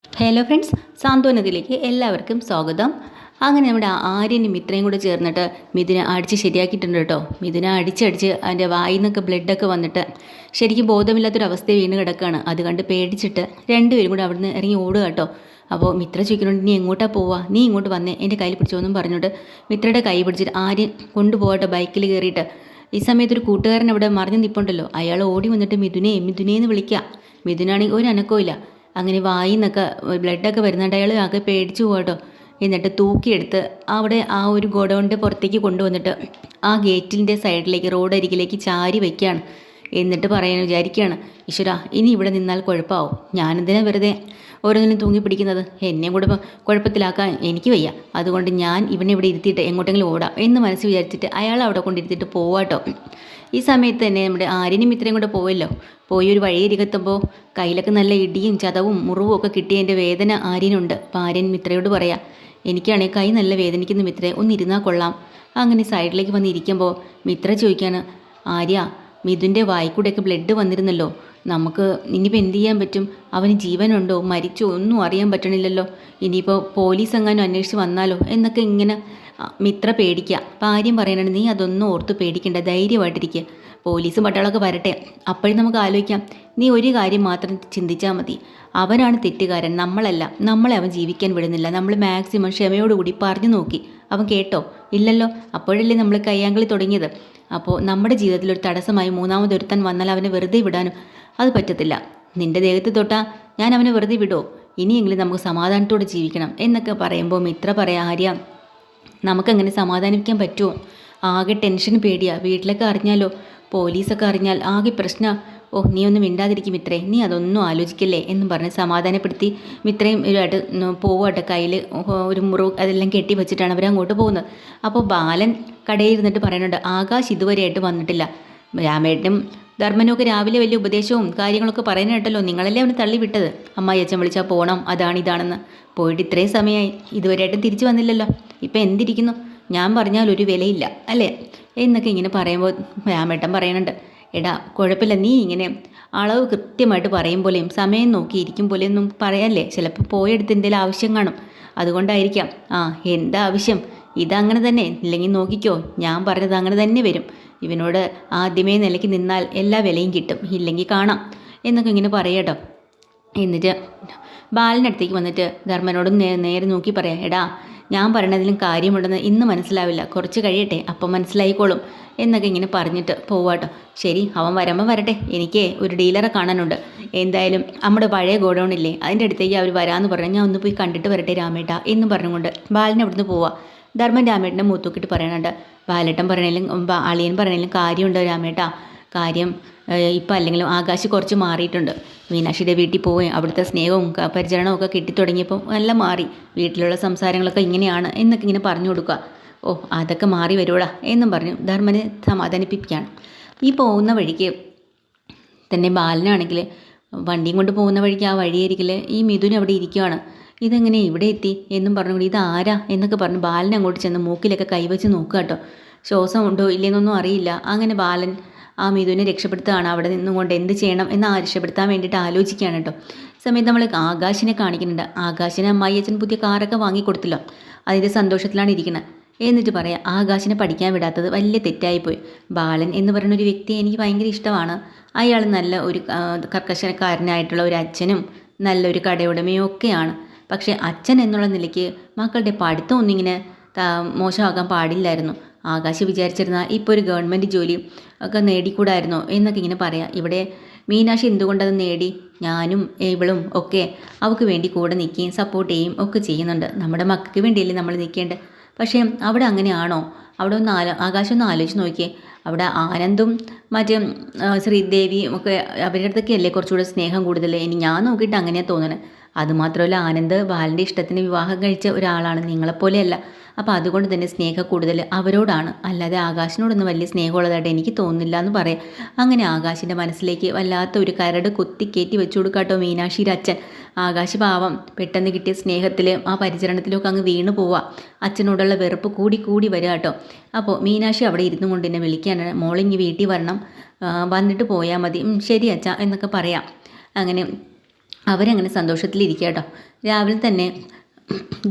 Hello friends, സാന്ത്വനത്തിലേക്ക് എല്ലാവർക്കും സ്വാഗതം. അങ്ങനെ നമ്മുടെ ആര്യനും മിത്രയും കൂടെ ചേർന്നിട്ട് മിഥുനെ അടിച്ച് ശരിയാക്കിയിട്ടുണ്ട് കേട്ടോ. മിഥുനെ അടിച്ചടിച്ച് അതിൻ്റെ വായിൽ നിന്നൊക്കെ ബ്ലഡൊക്കെ വന്നിട്ട് ശരിക്കും ബോധമില്ലാത്തൊരവസ്ഥ വീണ് കിടക്കുകയാണ്. അത് കണ്ട് പേടിച്ചിട്ട് രണ്ടുപേരും കൂടെ അവിടുന്ന് ഇറങ്ങി ഓടുക കേട്ടോ. അപ്പോൾ മിത്ര ചോദിക്കുന്നുണ്ട്, നീ എങ്ങോട്ടാ പോവുക, നീ ഇങ്ങോട്ട് വന്നേ, എൻ്റെ കയ്യിൽ പിടിച്ചോന്നും പറഞ്ഞിട്ട് മിത്രയുടെ കൈ പിടിച്ചിട്ട് ആര്യൻ കൊണ്ടുപോകട്ടെ ബൈക്കിൽ കയറിയിട്ട്. ഈ സമയത്ത് ഒരു കൂട്ടുകാരൻ അവിടെ മറിഞ്ഞ് നിൽപ്പുണ്ടല്ലോ, അയാൾ ഓടി വന്നിട്ട് മിഥുനെ മിഥുനേന്ന് വിളിക്കുക. മിഥുനാണെങ്കിൽ ഒരു അനക്കവും ഇല്ല. അങ്ങനെ വായിൽ നിന്നൊക്കെ ബ്ലഡൊക്കെ വരുന്നുണ്ട്. അയാൾ ആകെ പേടിച്ചു പോകട്ടോ. എന്നിട്ട് തൂക്കിയെടുത്ത് അവിടെ ആ ഒരു ഗോഡൗണിൻ്റെ പുറത്തേക്ക് കൊണ്ടുവന്നിട്ട് ആ ഗേറ്റിൻ്റെ സൈഡിലേക്ക് റോഡരികിലേക്ക് ചാരി വയ്ക്കുകയാണ്. എന്നിട്ട് പറയാൻ വിചാരിക്കുകയാണ്, ഈശ്വര ഇനി ഇവിടെ നിന്നാൽ കുഴപ്പമാവും, ഞാനെന്തിനാ വെറുതെ ഓരോന്നിനും തൂങ്ങി പിടിക്കുന്നത്, എന്നെയും കൂടെ കുഴപ്പത്തിലാക്കാൻ എനിക്ക് വയ്യ, അതുകൊണ്ട് ഞാൻ ഇവനെ ഇവിടെ ഇരുത്തിയിട്ട് എങ്ങോട്ടെങ്കിലും ഓടാം എന്ന് മനസ്സ് വിചാരിച്ചിട്ട് അയാൾ അവിടെ കൊണ്ടിരുത്തിയിട്ട് പോവാട്ടോ. ഈ സമയത്ത് തന്നെ നമ്മുടെ ആര്യനും ഇത്രയും കൂടെ പോയല്ലോ. പോയി ഒരു വഴിയരികെത്തുമ്പോൾ കയ്യിലൊക്കെ നല്ല ഇടിയും ചതവും മുറിവും ഒക്കെ കിട്ടിയതിൻ്റെ വേദന ആര്യനുണ്ട്. അപ്പോൾ ആര്യൻ മിത്രയോട് പറയാം, എനിക്കാണെങ്കിൽ കൈ നല്ല വേദനിക്കുന്ന മിത്രേ, ഒന്നിരുന്നാൽ കൊള്ളാം. അങ്ങനെ സൈഡിലേക്ക് വന്നിരിക്കുമ്പോൾ മിത്ര ചോദിക്കാണ്, ആര്യ മിഥുൻ്റെ വായിക്കൂടെയൊക്കെ ബ്ലഡ് വന്നിരുന്നല്ലോ, നമുക്ക് ഇനിയിപ്പോൾ എന്ത് ചെയ്യാൻ പറ്റും, അവന് ജീവനുണ്ടോ മരിച്ചോ ഒന്നും അറിയാൻ പറ്റണില്ലല്ലോ, ഇനിയിപ്പോൾ പോലീസ് എങ്ങാനും അന്വേഷിച്ച് വന്നാലോ എന്നൊക്കെ ഇങ്ങനെ മിത്ര പേടിക്കുക. അപ്പം ആര്യം പറയാനാണ്, നീ അതൊന്നും ഓർത്ത് പേടിക്കേണ്ട, ധൈര്യമായിട്ടിരിക്കുക, പോലീസും പട്ടാളമൊക്കെ വരട്ടെ, അപ്പോഴും നമുക്ക് ആലോചിക്കാം. നീ ഒരു കാര്യം മാത്രം ചിന്തിച്ചാൽ മതി, അവനാണ് തെറ്റുകാരൻ, നമ്മളല്ല, നമ്മളെ അവൻ ജീവിക്കാൻ വിടുന്നില്ല, നമ്മൾ മാക്സിമം ക്ഷമയോടുകൂടി പറഞ്ഞു നോക്കി, അവൻ കേട്ടോ ഇല്ലല്ലോ, അപ്പോഴല്ലേ നമ്മൾ കയ്യാങ്കളി തുടങ്ങിയത്. അപ്പോൾ നമ്മുടെ ജീവിതത്തിൽ ഒരു തടസ്സമായി മൂന്നാമതൊരുത്തൻ വന്നാൽ അവനെ വെറുതെ വിടാനും അത് പറ്റത്തില്ല, നിന്റെ ദേഹത്ത് തൊട്ടാൽ ഞാൻ അവനെ വെറുതെ വിടോ, ഇനിയെങ്കിലും നമുക്ക് സമാധാനത്തോടെ ജീവിക്കണം എന്നൊക്കെ പറയുമ്പോൾ മിത്ര പറയാം, ആര്യ നമുക്കങ്ങനെ സമാധാനിക്കാൻ പറ്റുമോ, ആകെ ടെൻഷൻ പേടിയാ, വീട്ടിലൊക്കെ അറിഞ്ഞാലോ, പോലീസൊക്കെ അറിഞ്ഞാൽ ആകെ പ്രശ്നം, ഓ നീ ഒന്നും മിണ്ടാതിരിക്കും മിത്രേ, നീ അതൊന്നും ആലോചിക്കല്ലേ എന്നും പറഞ്ഞ് സമാധാനപ്പെടുത്തി മിത്രയും ഒരുപായിട്ട് പോവാട്ടെ. കയ്യിൽ ഒരു മുറിവ് അതെല്ലാം കെട്ടി വെച്ചിട്ടാണ് അവരങ്ങോട്ട് പോകുന്നത്. അപ്പോൾ ബാലൻ കടയിൽ ഇരുന്നിട്ട് പറയുന്നുണ്ട്, ആകാശ് ഇതുവരെയായിട്ട് വന്നിട്ടില്ല, രാമേട്ടനും ധർമ്മനും ഒക്കെ രാവിലെ വലിയ ഉപദേശവും കാര്യങ്ങളൊക്കെ പറയാനായിട്ടല്ലോ, നിങ്ങളല്ലേ അവന് തള്ളി വിട്ടത്, അമ്മായി അച്ഛൻ വിളിച്ചാൽ പോകണം ഇതാണെന്ന്, പോയിട്ട് ഇത്രയും സമയമായി ഇതുവരെയായിട്ടും തിരിച്ചു വന്നില്ലല്ലോ, ഇപ്പം എന്തിരിക്കുന്നു, ഞാൻ പറഞ്ഞാൽ ഒരു വിലയില്ല അല്ലേ എന്നൊക്കെ ഇങ്ങനെ പറയുമ്പോൾ രാമേട്ടൻ പറയുന്നുണ്ട്, എടാ കുഴപ്പമില്ല, നീ ഇങ്ങനെ അളവ് കൃത്യമായിട്ട് പറയും പോലെയും സമയം നോക്കി ഇരിക്കും പോലെയൊന്നും പറയാല്ലേ, ചിലപ്പോൾ പോയെടുത്ത് എന്തെങ്കിലും ആവശ്യം കാണും, അതുകൊണ്ടായിരിക്കാം. എന്താ ആവശ്യം, ഇതങ്ങനെ തന്നെ, ഇല്ലെങ്കിൽ നോക്കിക്കോ, ഞാൻ പറഞ്ഞത് അങ്ങനെ തന്നെ വരും, ഇവനോട് ആദ്യമേ നിലയ്ക്ക് നിന്നാൽ എല്ലാ വിലയും കിട്ടും, ഇല്ലെങ്കിൽ കാണാം എന്നൊക്കെ ഇങ്ങനെ പറയാട്ടോ. എന്നിട്ട് ബാലനടുത്തേക്ക് വന്നിട്ട് ധർമ്മനോടും നേരെ നോക്കി പറയാം, എടാ ഞാൻ പറയണതിലും കാര്യമുണ്ടെന്ന് ഇന്ന് മനസ്സിലാവില്ല, കുറച്ച് കഴിയട്ടെ അപ്പം മനസ്സിലായിക്കോളും എന്നൊക്കെ ഇങ്ങനെ പറഞ്ഞിട്ട് പോവാട്ടോ. ശരി, അവൻ വരുമ്പോൾ വരട്ടെ, എനിക്ക് ഒരു ഡീലറെ കാണാനുണ്ട്, എന്തായാലും നമ്മുടെ പഴയ ഗോഡൗണില്ലേ അതിൻ്റെ അടുത്തേക്ക് അവർ വരാമെന്ന് പറഞ്ഞാൽ ഞാൻ ഒന്ന് പോയി കണ്ടിട്ട് വരട്ടെ രാമേട്ട എന്ന് പറഞ്ഞുകൊണ്ട് ബാലൻ അവിടുന്ന് പോവാം. ധർമ്മൻ രാമേട്ടനെ മൂത്തൂക്കിട്ട് പറയുന്നുണ്ട്, ബാലേട്ടൻ പറയണേലും അളിയൻ പറയണേലും കാര്യമുണ്ടോ രാമേട്ട, കാര്യം ഇപ്പം അല്ലെങ്കിലും ആകാശ് കുറച്ച് മാറിയിട്ടുണ്ട്, മീനാക്ഷിയുടെ വീട്ടിൽ പോവുകയും അവിടുത്തെ സ്നേഹവും പരിചരണവും ഒക്കെ കിട്ടിത്തുടങ്ങിയപ്പോൾ നല്ല മാറി, വീട്ടിലുള്ള സംസാരങ്ങളൊക്കെ ഇങ്ങനെയാണ് എന്നൊക്കെ ഇങ്ങനെ പറഞ്ഞു കൊടുക്കുക. ഓ അതൊക്കെ മാറി വരുവോടാ എന്നും പറഞ്ഞു ധർമ്മനെ സമാധാനിപ്പിക്കുകയാണ്. ഈ പോകുന്ന വഴിക്ക് തന്നെ ബാലനാണെങ്കിൽ വണ്ടിയും കൊണ്ട് പോകുന്ന വഴിക്ക് ആ വഴിയായിരിക്കില്ല ഈ മിഥുൻ അവിടെ ഇരിക്കുകയാണ്. ഇതെങ്ങനെ ഇവിടെ എത്തി എന്നും പറഞ്ഞു, ഇത് ആരാ എന്നൊക്കെ പറഞ്ഞു ബാലൻ അങ്ങോട്ട് ചെന്ന് മൂക്കിലൊക്കെ കൈവച്ച് നോക്കുക കേട്ടോ, ശ്വാസം ഉണ്ടോ ഇല്ലെന്നൊന്നും അറിയില്ല. അങ്ങനെ ബാലൻ ആ മിഥുനെ രക്ഷപ്പെടുത്തുകയാണ്, അവിടെ നിന്നുകൊണ്ട് എന്ത് ചെയ്യണം എന്ന് രക്ഷപ്പെടുത്താൻ വേണ്ടിയിട്ട് ആലോചിക്കുകയാണ് കേട്ടോ. സമയത്ത് നമ്മൾ ആകാശിനെ കാണിക്കുന്നുണ്ട്, ആകാശിനെ അമ്മായി അച്ഛൻ പുതിയ കാറൊക്കെ വാങ്ങിക്കൊടുത്തല്ലോ, അതിൻ്റെ സന്തോഷത്തിലാണ് ഇരിക്കുന്നത്. എന്നിട്ട് പറയാം, ആകാശിനെ പഠിക്കാൻ വിടാത്തത് വലിയ തെറ്റായിപ്പോയി, ബാലൻ എന്ന് പറയുന്ന ഒരു വ്യക്തിയെ എനിക്ക് ഭയങ്കര ഇഷ്ടമാണ്, അയാൾ നല്ല ഒരു കർക്കശക്കാരനായിട്ടുള്ള ഒരു അച്ഛനും നല്ലൊരു കടയുടമയും ഒക്കെയാണ്, പക്ഷേ അച്ഛൻ എന്നുള്ള നിലയ്ക്ക് മക്കളുടെ പഠിത്തം ഒന്നിങ്ങനെ മോശമാകാൻ പാടില്ലായിരുന്നു, ആകാശ് വിചാരിച്ചിരുന്ന ഇപ്പോൾ ഒരു ഗവൺമെൻറ് ജോലി ഒക്കെ നേടിക്കൂടായിരുന്നോ എന്നൊക്കെ ഇങ്ങനെ പറയാം. ഇവിടെ മീനാക്ഷി എന്തുകൊണ്ടത് നേടി, ഞാനും ഇവളും ഒക്കെ അവൾക്ക് വേണ്ടി കൂടെ നിൽക്കുകയും സപ്പോർട്ട് ചെയ്യുകയും ഒക്കെ ചെയ്യുന്നുണ്ട്, നമ്മുടെ മക്കൾക്ക് വേണ്ടിയല്ലേ നമ്മൾ നിൽക്കേണ്ടത്, പക്ഷേ അവിടെ അങ്ങനെയാണോ, അവിടെ ഒന്ന് ആകാശം ഒന്ന് ആലോചിച്ച് നോക്കിയേ, അവിടെ ആനന്ദും മറ്റേ ശ്രീദേവിയും ഒക്കെ അവരുടെ അടുത്തൊക്കെ അല്ലേ കുറച്ചുകൂടെ സ്നേഹം കൂടുതൽ, ഇനി ഞാൻ നോക്കിയിട്ട് അങ്ങനെയാണ് തോന്നുന്നത്, അതുമാത്രമല്ല ആനന്ദ് ബാലൻ്റെ ഇഷ്ടത്തിന് വിവാഹം കഴിച്ച ഒരാളാണ്, നിങ്ങളെപ്പോലെയല്ല, അപ്പോൾ അതുകൊണ്ട് തന്നെ സ്നേഹം കൂടുതൽ അവരോടാണ്, അല്ലാതെ ആകാശിനോടൊന്നും വലിയ സ്നേഹമുള്ളതായിട്ട് എനിക്ക് തോന്നുന്നില്ല എന്ന് പറയാം. അങ്ങനെ ആകാശിൻ്റെ മനസ്സിലേക്ക് വല്ലാത്ത ഒരു കരട് കുത്തിക്കയറ്റി വെച്ചു കൊടുക്കാട്ടോ മീനാക്ഷിയുടെ അച്ഛൻ. ആകാശ് പാവം പെട്ടെന്ന് കിട്ടിയ സ്നേഹത്തിൽ ആ പരിചരണത്തിലൊക്കെ അങ്ങ് വീണു പോവുക, അച്ഛനോടുള്ള വെറുപ്പ് കൂടി കൂടി വരിക കേട്ടോ. അപ്പോൾ മീനാക്ഷി അവിടെ ഇരുന്നു കൊണ്ട് എന്നെ വിളിക്കാനാണ്, മോളിങ്ങി വീട്ടിൽ വരണം, വന്നിട്ട് പോയാൽ മതി, ശരി അച്ഛാ എന്നൊക്കെ പറയാം. അങ്ങനെ അവരങ്ങനെ സന്തോഷത്തിലിരിക്കുക കേട്ടോ. രാവിലെ തന്നെ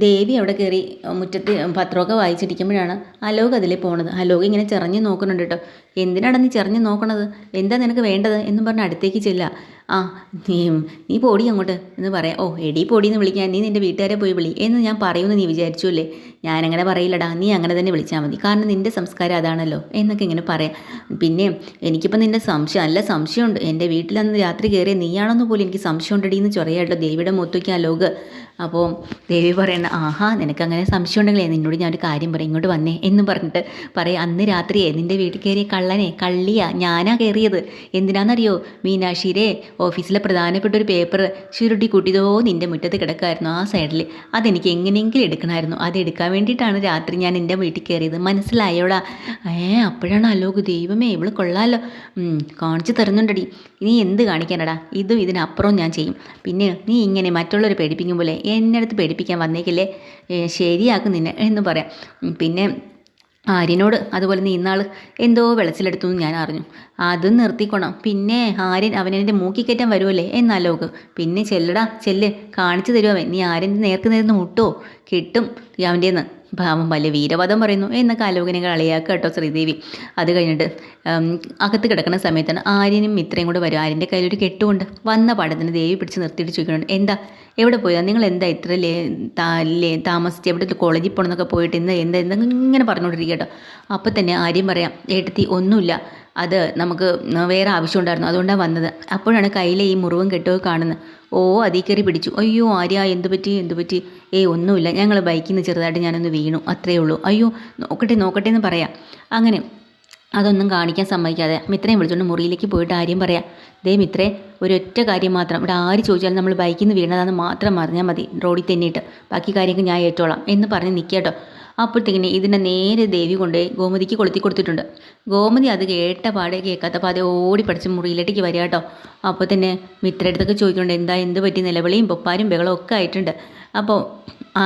ദേവി അവിടെ കയറി മുറ്റത്ത് പത്രമൊക്കെ വായിച്ചിരിക്കുമ്പോഴാണ് അലോക് അതിൽ പോണത്. അലോക് ഇങ്ങനെ ചെറഞ്ഞ് നോക്കുന്നുണ്ട് കേട്ടോ. എന്തിനാണ് നീ ചെറഞ്ഞ് നോക്കണത്, എന്താ നിനക്ക് വേണ്ടത് എന്ന് പറഞ്ഞ് അടുത്തേക്ക് ചെല്ലുക. ആ നീ പോടി അങ്ങോട്ട് എന്ന് പറയാം. ഓ എടി പൊടിയെന്ന് വിളിക്കാൻ നീ നിൻ്റെ വീട്ടുകാരെ പോയി വിളി എന്ന് ഞാൻ പറയുമെന്ന് നീ വിചാരിച്ചു അല്ലേ? ഞാനങ്ങനെ പറയില്ലടാ, നീ അങ്ങനെ തന്നെ വിളിച്ചാൽ മതി, കാരണം നിൻ്റെ സംസ്കാരം അതാണല്ലോ എന്നൊക്കെ ഇങ്ങനെ പറയാം. പിന്നെ എനിക്കിപ്പോൾ നിൻ്റെ സംശയം നല്ല സംശയമുണ്ട്, എൻ്റെ വീട്ടിലന്ന് രാത്രി കയറിയ നീയാണെന്ന് പോലും എനിക്ക് സംശയമുണ്ടടി എന്ന് ചൊറയാട്ടോ ദേവിയുടെ മുഖത്തേക്ക് അലോക്. അപ്പോൾ ദേവി പറയണ ആഹാ നിനക്കങ്ങനെ സംശയം ഉണ്ടെങ്കിലേ നിന്നോട് ഞാനൊരു കാര്യം പറയും, ഇങ്ങോട്ട് വന്നേ എന്ന് പറഞ്ഞിട്ട് പറയാം. അന്ന് രാത്രിയേ നിൻ്റെ വീട്ടിൽ കയറിയ കള്ളനെ കള്ളിയാ ഞാനാ കയറിയത്. എന്തിനാണെന്നറിയോ, മീനാക്ഷിയുടെ ഓഫീസിലെ പ്രധാനപ്പെട്ട ഒരു പേപ്പർ ചുരുട്ടി കൂട്ടിയതോ നിൻ്റെ മുറ്റത്ത് കിടക്കായിരുന്നു ആ സൈഡിൽ, അതെനിക്ക് എങ്ങനെയെങ്കിലും എടുക്കണമായിരുന്നു, അത് എടുക്കാൻ വേണ്ടിയിട്ടാണ് രാത്രി ഞാൻ എൻ്റെ വീട്ടിൽ കയറിയത്, മനസ്സിലായോടാ? അപ്പോഴാണ് അലോക് ദൈവമേ ഇവള് കൊള്ളാമല്ലോ, കാണിച്ചു തരുന്നുണ്ടടി, നീ എന്ത് കാണിക്കാനടാ, ഇതും ഇതിനപ്പുറവും ഞാൻ ചെയ്യും. പിന്നെ നീ ഇങ്ങനെ മറ്റുള്ളവരെ പേടിപ്പിക്കും പോലെ എന്നെ അടുത്ത് പേടിപ്പിക്കാൻ വന്നേക്കില്ലേ, ശരിയാക്കും നിന്നെ എന്ന് പറയാം. പിന്നെ ആര്യനോട് അതുപോലെ നീ ഇന്നാൾ എന്തോ വെളച്ചിലെടുത്തു എന്ന് ഞാൻ അറിഞ്ഞു, അതും നിർത്തിക്കോണം. പിന്നെ ആര്യൻ അവനെൻ്റെ മൂക്കി കയറ്റാൻ വരുമല്ലേ എന്നാലോക്ക്, പിന്നെ ചെല്ലടാ ചെല്ല്, കാണിച്ചു തരുമോ നീ ആര്യൻ്റെ നേർക്ക് നേർന്ന് മുട്ടോ, കിട്ടും അവൻ്റെന്ന് ഭാവം വലിയ വീരവധം പറയുന്നു എന്നൊക്കെ ആലോകനെ കളിയാക്കുക കേട്ടോ ശ്രീദേവി. അത് കഴിഞ്ഞിട്ട് അകത്ത് കിടക്കുന്ന സമയത്താണ് ആര്യനും മിത്രയും കൂടെ വരും. ആര്യൻ്റെ കയ്യിലൊരു കെട്ടുകൊണ്ട് വന്ന പാടത്തിന് ദേവി പിടിച്ച് നിർത്തിയിട്ട് ചോദിക്കുന്നുണ്ട്, എന്താ എവിടെ പോയതാ നിങ്ങൾ, എന്താ ഇത്ര താമസിച്ച് എവിടെ കോളേജിൽ പോകണമെന്നൊക്കെ പോയിട്ട് ഇങ്ങനെ പറഞ്ഞുകൊണ്ടിരിക്കുക കേട്ടോ. അപ്പോൾ തന്നെ ആര്യം പറയാം, ഏട്ടത്തി ഒന്നുമില്ല, അത് നമുക്ക് വേറെ ആവശ്യമുണ്ടായിരുന്നു അതുകൊണ്ടാണ് വന്നത്. അപ്പോഴാണ് കയ്യിലെ ഈ മുറിവും കെട്ടുമൊക്കെ കാണുന്നത്. ഓ അതീ കയറി പിടിച്ചു. അയ്യോ ആര്യ എന്ത് പറ്റി? ഒന്നുമില്ല, ഞങ്ങൾ ബൈക്കിൽ നിന്ന് ചെറുതായിട്ട് ഞാനൊന്ന് വീണു, അത്രയേ ഉള്ളൂ. അയ്യോ നോക്കട്ടെ എന്ന് പറയാം. അങ്ങനെ അതൊന്നും കാണിക്കാൻ സമ്മതിക്കാതെ മിത്രയും വിളിച്ചുകൊണ്ട് മുറിയിലേക്ക് പോയിട്ട് ആര്യം പറയാം, ദേ മിത്രേ ഒരൊറ്റ കാര്യം മാത്രം, ഇവിടെ ആര് ചോദിച്ചാലും നമ്മൾ ബൈക്കിൽ നിന്ന് വീണതാണെന്ന് മാത്രം പറഞ്ഞാൽ മതി, റോഡിൽ തെന്നിയിട്ട് ബാക്കി കാര്യങ്ങൾ ഞാൻ ഏറ്റോളാം എന്ന് പറഞ്ഞ് നിൽക്കാട്ടോ. അപ്പോഴത്തേക്കിനെ ഇതിനെ നേരെ ദേവി കൊണ്ട് ഗോമതിക്ക് കൊളുത്തി കൊടുത്തിട്ടുണ്ട്. ഗോമതി അത് കേട്ട പാടെ കേൾക്കാത്ത പാടെ ഓടി പഠിച്ച് മുറിയിലേക്ക് വരിക കേട്ടോ. അപ്പോൾ തന്നെ മിത്രടുത്തൊക്കെ ചോദിക്കുന്നുണ്ട്, എന്ത് പറ്റി, നിലവിളിയും പൊപ്പാരും ബഹളവും ഒക്കെ ആയിട്ടുണ്ട്. അപ്പോൾ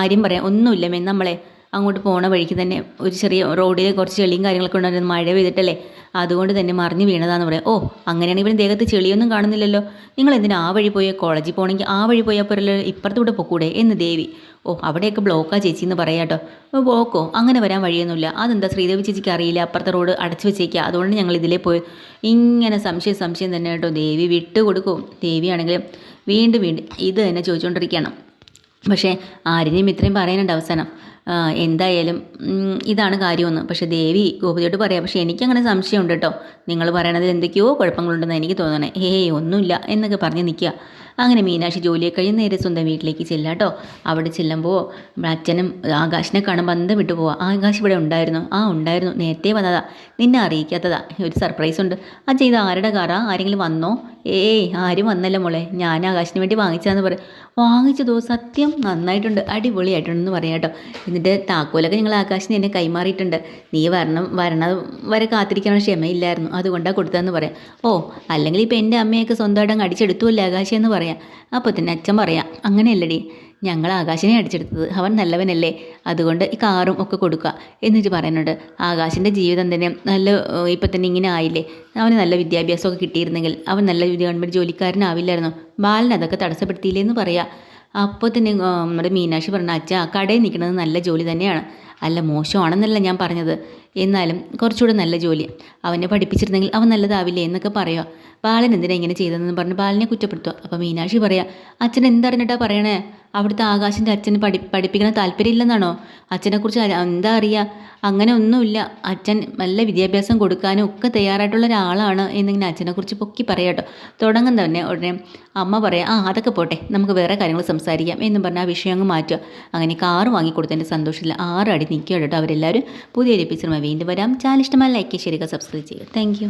ആര്യം പറയാം, ഒന്നുമില്ല നമ്മളെ അങ്ങോട്ട് പോണ വഴിക്ക് തന്നെ ഒരു ചെറിയ റോഡിൽ കുറച്ച് ചെളിയും കാര്യങ്ങളൊക്കെ ഉണ്ടായിരുന്നു, മഴ പെയ്തിട്ടല്ലേ, അതുകൊണ്ട് തന്നെ മറിഞ്ഞ് വീണതാന്ന് പറയാം. ഓ അങ്ങനെയാണെങ്കിൽ ഇവന് ദേഹത്ത് ചെളിയൊന്നും കാണുന്നില്ലല്ലോ, നിങ്ങൾ എന്തിനാ ആ വഴി പോയാൽ, കോളേജിൽ പോകണമെങ്കിൽ ആ വഴി പോയാൽ പോരല്ലോ, ഇപ്പുറത്തൂടെ പൊക്കൂടെ എന്ന് ദേവി. ഓ അവിടെയൊക്കെ ബ്ലോക്കാ ചേച്ചി എന്ന് പറയാം കേട്ടോ. ബ്ലോക്കോ അങ്ങനെ വരാൻ വഴിയൊന്നുമില്ല, അതെന്താ ശ്രീദേവി ചേച്ചിക്ക് അറിയില്ല, അപ്പുറത്തെ റോഡ് അടച്ചു വെച്ചേക്കുക, അതുകൊണ്ട് ഞങ്ങൾ ഇതിലേ പോയി. ഇങ്ങനെ സംശയം തന്നെ കേട്ടോ. ദേവി വിട്ടുകൊടുക്കും. ദേവിയാണെങ്കിലും വീണ്ടും ഇത് തന്നെ ചോദിച്ചുകൊണ്ടിരിക്കുകയാണ്. പക്ഷേ ആര്യനെയും ഇത്രയും പറയാനുണ്ട് അവസാനം, എന്തായാലും ഇതാണ് കാര്യമൊന്നും. പക്ഷേ ദേവി ഗോപതിയോട് പറയാം, പക്ഷേ എനിക്കങ്ങനെ സംശയമുണ്ട് കേട്ടോ, നിങ്ങൾ പറയണതിൽ എന്തൊക്കെയോ കുഴപ്പങ്ങളുണ്ടെന്ന് എനിക്ക് തോന്നണേ. ഒന്നുമില്ല എന്നൊക്കെ പറഞ്ഞ് നിൽക്കുക. അങ്ങനെ മീനാക്ഷി ജോലിയൊക്കെ കഴിഞ്ഞ് നേരെ സ്വന്തം വീട്ടിലേക്ക് ചെല്ലാം കേട്ടോ. അവിടെ ചെല്ലുമ്പോൾ അച്ഛനും ആകാശിനെ കാണുമ്പോൾ ബന്ധം വിട്ടു പോവാം. ആകാശ് ഇവിടെ ഉണ്ടായിരുന്നു, ഉണ്ടായിരുന്നു, നേരത്തെ വന്നതാ, നിന്നെ അറിയിക്കാത്തതാ, ഒരു സർപ്രൈസ് ഉണ്ട്. അച്ഛൻ ഇത് ആരുടെ കാറാ, ആരെങ്കിലും വന്നോ? ആരും വന്നല്ല മോളെ, ഞാൻ ആകാശിന് വേണ്ടി വാങ്ങിച്ചതെന്ന് പറയാം. വാങ്ങിച്ചതോ? സത്യം? നന്നായിട്ടുണ്ട്, അടിപൊളിയായിട്ടുണ്ടെന്ന് പറയാം കേട്ടോ. എന്നിട്ട് താക്കോലൊക്കെ ഞങ്ങൾ ആകാശിന് എന്നെ കൈമാറിയിട്ടുണ്ട്, നീ വരണത് വരെ കാത്തിരിക്കാനുള്ള ക്ഷമയില്ലായിരുന്നു, അതുകൊണ്ടാണ് കൊടുത്തതെന്ന് പറയാം. അല്ലെങ്കിൽ ഇപ്പം എൻ്റെ അമ്മയൊക്കെ സ്വന്തമായിട്ട് അങ്ങ് അടിച്ചെടുത്തുമല്ലേ ആകാശം എന്ന് പറയാം. അപ്പോൾ തന്നെ അച്ഛൻ പറയാം, അങ്ങനെയല്ലടി, ഞങ്ങൾ ആകാശിനെ അടിച്ചെടുത്തത്, അവൻ നല്ലവനല്ലേ, അതുകൊണ്ട് ഈ കാറും ഒക്കെ കൊടുക്കുക എന്നിട്ട് പറയുന്നുണ്ട്. ആകാശിൻ്റെ ജീവിതം തന്നെ ഇപ്പം തന്നെ ഇങ്ങനെ ആയില്ലേ, അവന് നല്ല വിദ്യാഭ്യാസമൊക്കെ കിട്ടിയിരുന്നെങ്കിൽ അവൻ നല്ല ഗവൺമെൻറ് ജോലിക്കാരനാവില്ലായിരുന്നു, ബാലൻ അതൊക്കെ തടസ്സപ്പെടുത്തിയില്ലേന്ന് പറയാം. അപ്പോൾ തന്നെ നമ്മുടെ മീനാക്ഷി പറഞ്ഞ, അച്ഛാ കടയിൽ നിൽക്കുന്നത് നല്ല ജോലി തന്നെയാണ്, അല്ല മോശമാണെന്നല്ല ഞാൻ പറഞ്ഞത്, എന്നാലും കുറച്ചുകൂടെ നല്ല ജോലി, അവനെ പഠിപ്പിച്ചിരുന്നെങ്കിൽ അവൻ നല്ലതാവില്ലേ എന്നൊക്കെ പറയുക. ബാലൻ എന്തിനാ ഇങ്ങനെ ചെയ്തതെന്ന് പറഞ്ഞ് ബാലനെ കുറ്റപ്പെടുത്തുക. അപ്പോൾ മീനാക്ഷി പറയാം, അച്ഛൻ എന്തറിഞ്ഞിട്ടാ പറയണേ, അവിടുത്തെ ആകാശിൻ്റെ അച്ഛന് പഠിപ്പിക്കണ താല്പര്യമില്ലെന്നാണോ? അച്ഛനെക്കുറിച്ച് എന്താ അറിയുക? അങ്ങനെ ഒന്നുമില്ല, അച്ഛൻ നല്ല വിദ്യാഭ്യാസം കൊടുക്കാനും ഒക്കെ തയ്യാറായിട്ടുള്ള ഒരാളാണ് എന്നിങ്ങനെ അച്ഛനെക്കുറിച്ച് പൊക്കി പറയാട്ടോ. തുടങ്ങുന്ന തന്നെ ഉടനെ അമ്മ പറയാം, അതൊക്കെ പോട്ടെ, നമുക്ക് വേറെ കാര്യങ്ങൾ സംസാരിക്കാം എന്നും പറഞ്ഞാൽ ആ വിഷയം അങ്ങ് മാറ്റുക. അങ്ങനെ കാറ് വാങ്ങിക്കൊടുത്തതിൻ്റെ സന്തോഷത്തിൽ 6 അടി നിൽക്കുക കേട്ടോ അവരെല്ലാവരും. പുതിയൊരു എപ്പിസോഡുമായി വീണ്ടും വരാം. ചാനൽ ഇഷ്ടമായി ലൈക്ക് ചെയ്യുക, സബ്സ്ക്രൈബ് ചെയ്യുക. താങ്ക്